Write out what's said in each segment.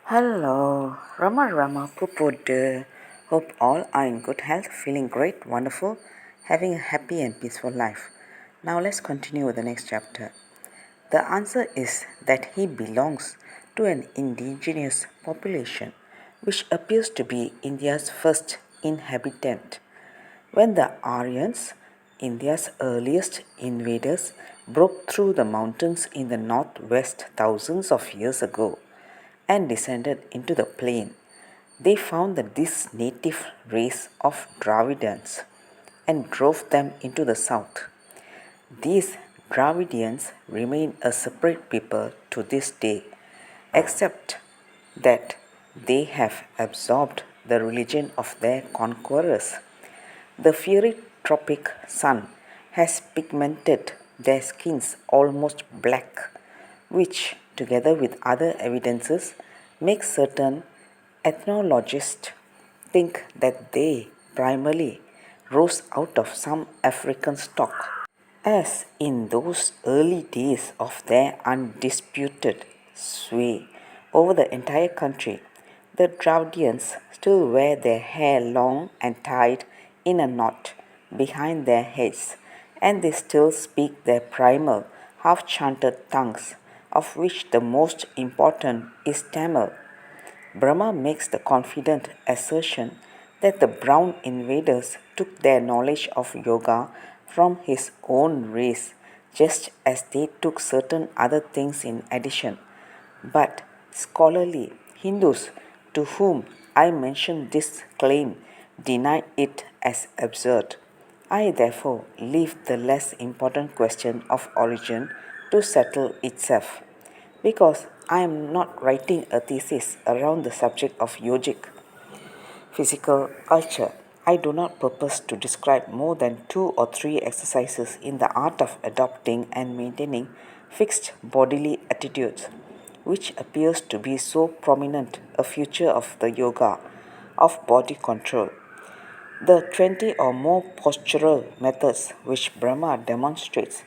Hello, Rama Pupudu. Hope all are in good health, feeling great, wonderful, having a happy and peaceful life. Now let's continue with the next chapter. The answer is that he belongs to an indigenous population, which appears to be India's first inhabitant. When the Aryans, India's earliest invaders, broke through the mountains in the northwest thousands of years ago and descended into the plain, they found that this native race of Dravidians and drove them into the south. These Dravidians remain a separate people to this day, except that they have absorbed the religion of their conquerors. The fiery tropic sun has pigmented their skins almost black, which, together with other evidences, makes certain ethnologists think that they primarily rose out of some African stock. As in those early days of their undisputed sway over the entire country, the Dravidians still wear their hair long and tied in a knot behind their heads, and they still speak their primal, half chanted tongues, of which the most important is Tamil. Brahma makes the confident assertion that the brown invaders took their knowledge of yoga from his own race, just as they took certain other things in addition. But scholarly Hindus to whom I mention this claim deny it as absurd. I therefore leave the less important question of origin to settle itself, because I am not writing a thesis around the subject of yogic physical culture. I do not purpose to describe more than 2 or 3 exercises in the art of adopting and maintaining fixed bodily attitudes, which appears to be so prominent a feature of the yoga of body control. The 20 or more postural methods which Brahma demonstrates,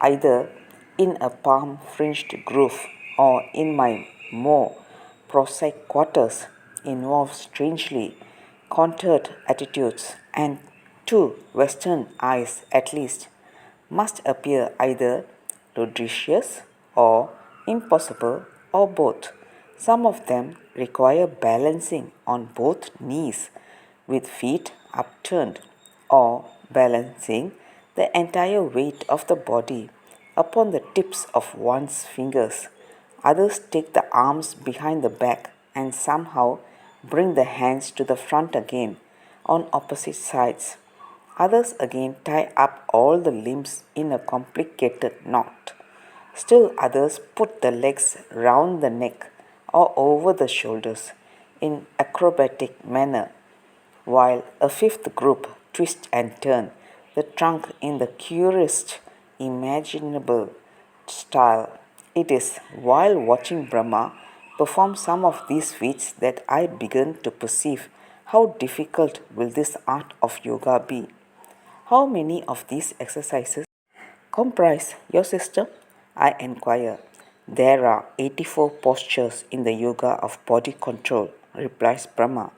either in a palm fringed groove or in my more prosaic quarters, involve strangely contoured attitudes, and to Western eyes at least must appear either ludicrous or impossible or both. Some of them require balancing on both knees with feet upturned, or balancing the entire weight of the body upon the tips of one's fingers. Others take the arms behind the back and somehow bring the hands to the front again on opposite sides. Others again tie up all the limbs in a complicated knot. Still others put the legs round the neck or over the shoulders in acrobatic manner, while a fifth group twist and turn the trunk in the curiousest imaginable style. It is while watching Brahma perform some of these feats that I began to perceive how difficult will this art of yoga be. How many of these exercises comprise your system? I inquire. There are 84 postures in the yoga of body control, replies Brahma,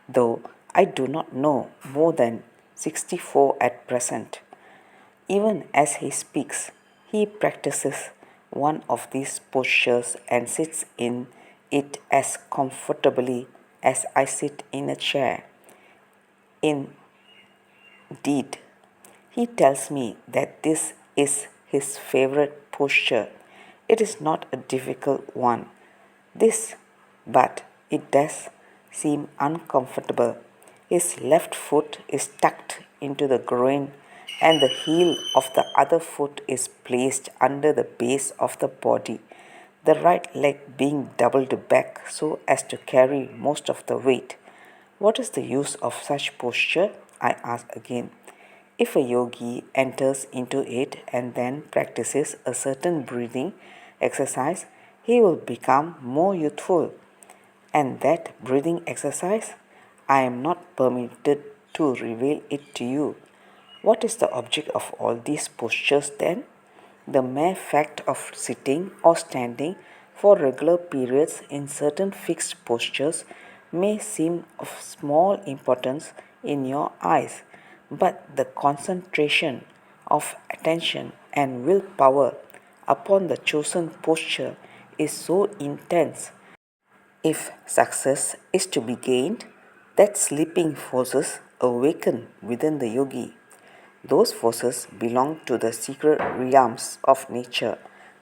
though I do not know more than 64 at present. Even as he speaks, he practices one of these postures and sits in it as comfortably as I sit in a chair. Indeed, he tells me that this is his favorite posture. It is not a difficult one, this, but it does seem uncomfortable. His left foot is tucked into the groin, and the heel of the other foot is placed under the base of the body, the right leg being doubled back so as to carry most of the weight. What is the use of such posture? I ask again. If a yogi enters into it and then practices a certain breathing exercise, he will become more youthful. And that breathing exercise, I am not permitted to reveal it to you. What is the object of all these postures then? The mere fact of sitting or standing for regular periods in certain fixed postures may seem of small importance in your eyes, but the concentration of attention and willpower upon the chosen posture is so intense. If success is to be gained, that sleeping forces awaken within the yogi. Those forces belong to the secret realms of nature.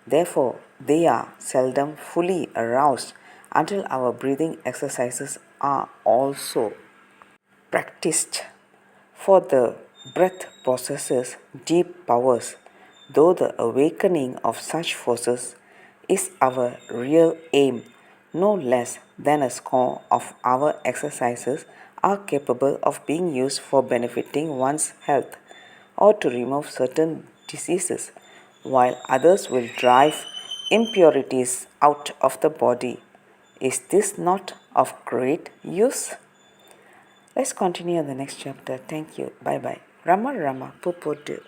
Therefore, they are seldom fully aroused until our breathing exercises are also practiced. For the breath possesses deep powers, though the awakening of such forces is our real aim. No less than a score of our exercises are capable of being used for benefiting one's health or to remove certain diseases, while others will drive impurities out of the body. Is this not of great use? Let's continue in the next chapter. Thank you. Bye bye. Rama Rama Pupudu.